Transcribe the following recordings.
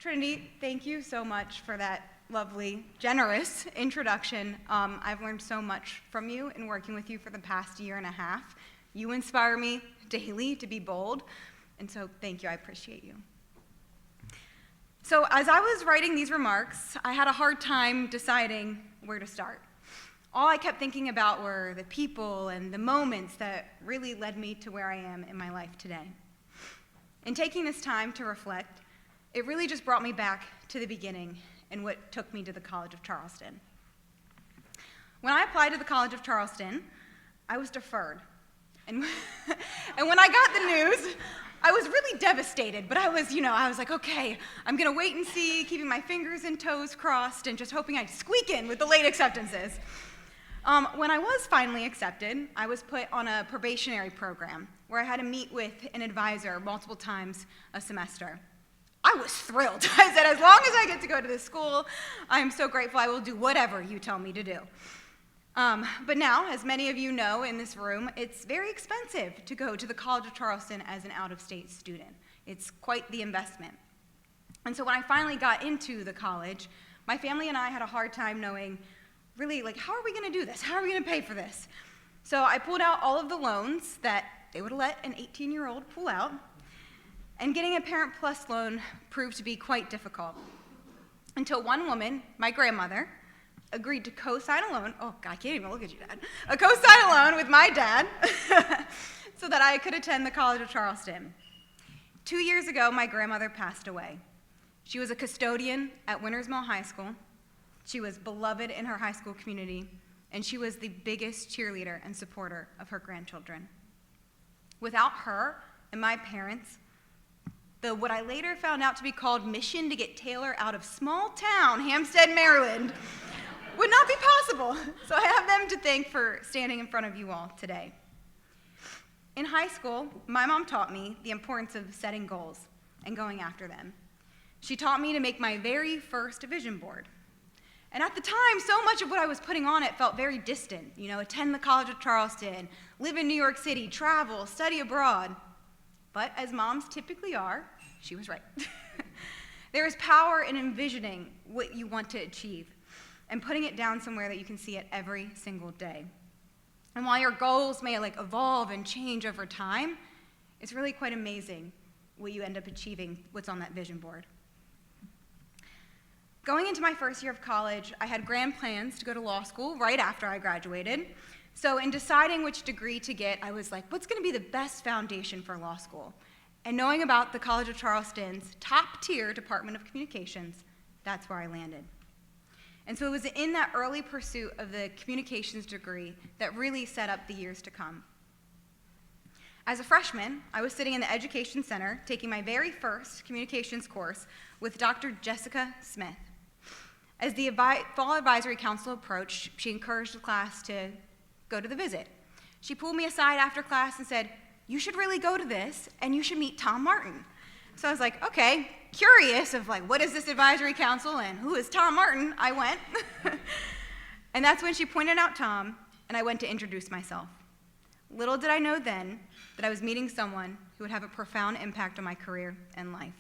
Trinity, thank you so much for that lovely, generous introduction. I've learned so much from you in working with you for the past year and a half. You inspire me daily to be bold, and so thank you, I appreciate you. So as I was writing these remarks, I had a hard time deciding where to start. All I kept thinking about were the people and the moments that really led me to where I am in my life today. In taking this time to reflect, it really just brought me back to the beginning and what took me to the College of Charleston. When I applied to the College of Charleston, I was deferred. And when I got the news, I was really devastated, but I was like, okay, I'm gonna wait and see, keeping my fingers and toes crossed and just hoping I'd squeak in with the late acceptances. When I was finally accepted, I was put on a probationary program where I had to meet with an advisor multiple times a semester. I was thrilled. I said, as long as I get to go to this school, I am so grateful. I will do whatever you tell me to do. But now, as many of you know in this room, it's very expensive to go to the College of Charleston as an out-of-state student. It's quite the investment. And so when I finally got into the college, my family and I had a hard time knowing, really, how are we going to do this? How are we going to pay for this? So I pulled out all of the loans that they would let an 18-year-old pull out, and getting a Parent Plus loan proved to be quite difficult. Until one woman, my grandmother, agreed to co-sign a loan. Oh, God, I can't even look at you, Dad. Co-sign a loan with my dad so that I could attend the College of Charleston. 2 years ago, my grandmother passed away. She was a custodian at Winters Mill High School. She was beloved in her high school community, and she was the biggest cheerleader and supporter of her grandchildren. Without her and my parents, what I later found out to be called mission to get Taylor out of small town Hampstead, Maryland, would not be possible. So I have them to thank for standing in front of you all today. In high school, my mom taught me the importance of setting goals and going after them. She taught me to make my very first vision board. And at the time, so much of what I was putting on it felt very distant. Attend the College of Charleston, live in New York City, travel, study abroad. But as moms typically are, she was right. There is power in envisioning what you want to achieve and putting it down somewhere that you can see it every single day. And while your goals may evolve and change over time, it's really quite amazing what you end up achieving, what's on that vision board. Going into my first year of college, I had grand plans to go to law school right after I graduated. So in deciding which degree to get, I was like, what's going to be the best foundation for law school? And knowing about the College of Charleston's top-tier Department of Communications, that's where I landed. And so it was in that early pursuit of the communications degree that really set up the years to come. As a freshman, I was sitting in the Education Center taking my very first communications course with Dr. Jessica Smith. As the Fall Advisory Council approached, she encouraged the class to go to the visit. She pulled me aside after class and said, you should really go to this, and you should meet Tom Martin. So I was like, okay, curious of what is this advisory council and who is Tom Martin? I went. And that's when she pointed out Tom, and I went to introduce myself. Little did I know then that I was meeting someone who would have a profound impact on my career and life.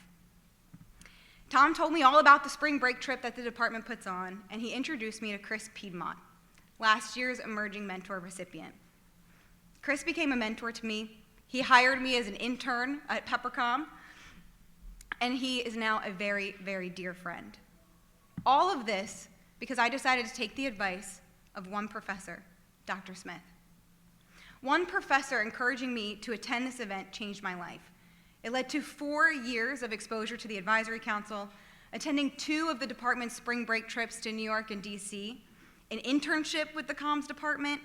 Tom told me all about the spring break trip that the department puts on, and he introduced me to Chris Piedmont, last year's Emerging Mentor recipient. Chris became a mentor to me. He hired me as an intern at Peppercom, and he is now a very, very dear friend. All of this because I decided to take the advice of one professor, Dr. Smith. One professor encouraging me to attend this event changed my life. It led to 4 years of exposure to the Advisory Council, attending 2 of the department's spring break trips to New York and DC, an internship with the comms department,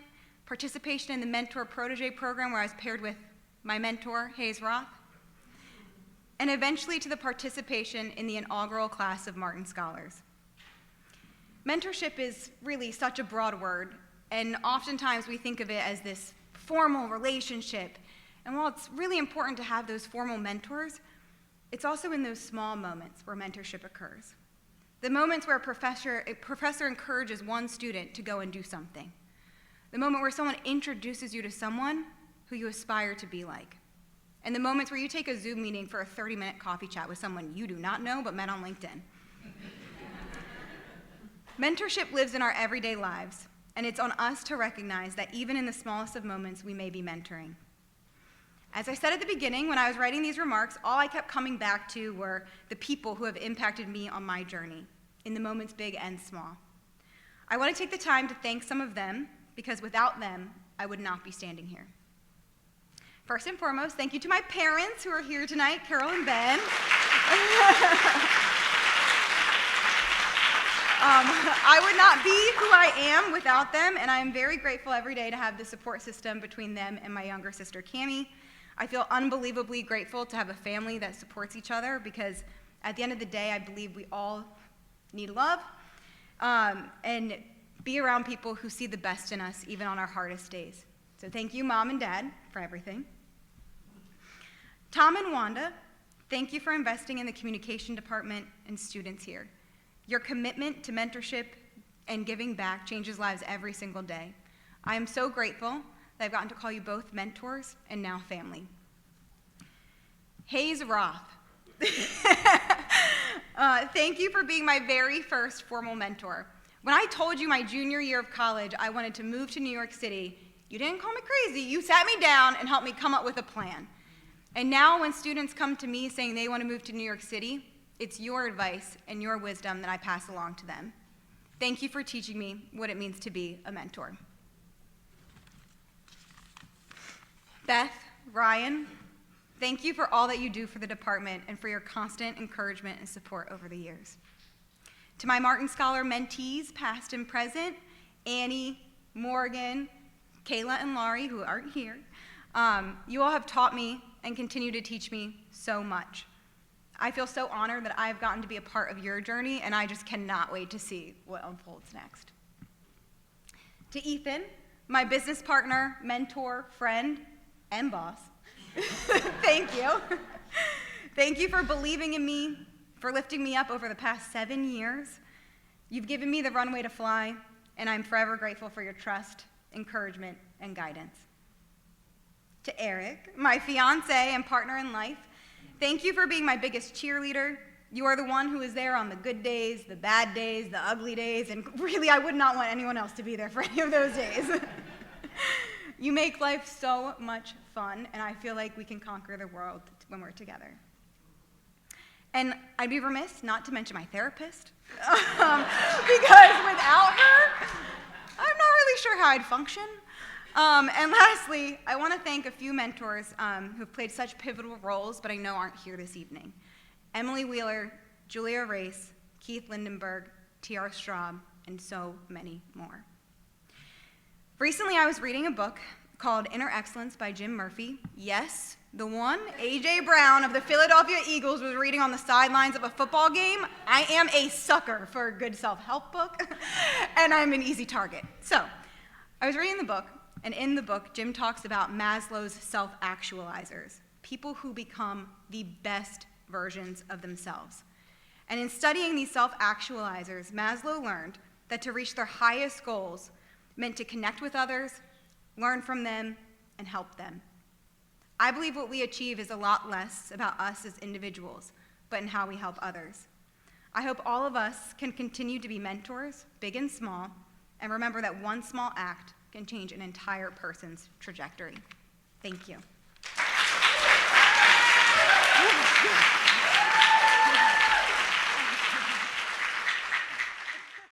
participation in the Mentor Protege program where I was paired with my mentor, Hayes Roth, and eventually to the participation in the inaugural class of Martin Scholars. Mentorship is really such a broad word, and oftentimes we think of it as this formal relationship. And while it's really important to have those formal mentors, it's also in those small moments where mentorship occurs. The moments where a professor encourages one student to go and do something. The moment where someone introduces you to someone who you aspire to be like. and the moments where you take a Zoom meeting for a 30-minute coffee chat with someone you do not know but met on LinkedIn. Mentorship lives in our everyday lives, and it's on us to recognize that even in the smallest of moments, we may be mentoring. As I said at the beginning, when I was writing these remarks, all I kept coming back to were the people who have impacted me on my journey, in the moments big and small. I want to take the time to thank some of them, because without them, I would not be standing here. First and foremost, thank you to my parents who are here tonight, Carol and Ben. I would not be who I am without them, and I am very grateful every day to have the support system between them and my younger sister, Cammie. I feel unbelievably grateful to have a family that supports each other, because at the end of the day, I believe we all need love, and be around people who see the best in us, even on our hardest days. So thank you, Mom and Dad, for everything. Tom and Wanda, thank you for investing in the communication department and students here. Your commitment to mentorship and giving back changes lives every single day. I am so grateful that I've gotten to call you both mentors and now family. Hayes Roth, thank you for being my very first formal mentor. When I told you my junior year of college I wanted to move to New York City, you didn't call me crazy. You sat me down and helped me come up with a plan. And now when students come to me saying they want to move to New York City, it's your advice and your wisdom that I pass along to them. Thank you for teaching me what it means to be a mentor. Beth, Ryan, thank you for all that you do for the department and for your constant encouragement and support over the years. To my Martin Scholar mentees, past and present, Annie, Morgan, Kayla, and Laurie, who aren't here, you all have taught me and continue to teach me so much. I feel so honored that I've gotten to be a part of your journey, and I just cannot wait to see what unfolds next. To Ethan, my business partner, mentor, friend, and boss, thank you. Thank you for believing in me, for lifting me up over the past 7 years. You've given me the runway to fly, and I'm forever grateful for your trust, encouragement, and guidance. To Eric, my fiance and partner in life, thank you for being my biggest cheerleader. You are the one who is there on the good days, the bad days, the ugly days, and really I would not want anyone else to be there for any of those days. You make life so much fun, and I feel like we can conquer the world when we're together. And I'd be remiss not to mention my therapist, because without her, I'm not really sure how I'd function. And lastly, I want to thank a few mentors who've played such pivotal roles, but I know aren't here this evening. Emily Wheeler, Julia Race, Keith Lindenberg, T.R. Straub, and so many more. Recently, I was reading a book called Inner Excellence by Jim Murphy. Yes, the one A.J. Brown of the Philadelphia Eagles was reading on the sidelines of a football game. I am a sucker for a good self-help book, and I'm an easy target. So, I was reading the book, and in the book, Jim talks about Maslow's self-actualizers, people who become the best versions of themselves. And in studying these self-actualizers, Maslow learned that to reach their highest goals meant to connect with others, learn from them, and help them. I believe what we achieve is a lot less about us as individuals, but in how we help others. I hope all of us can continue to be mentors, big and small, and remember that one small act can change an entire person's trajectory. Thank you.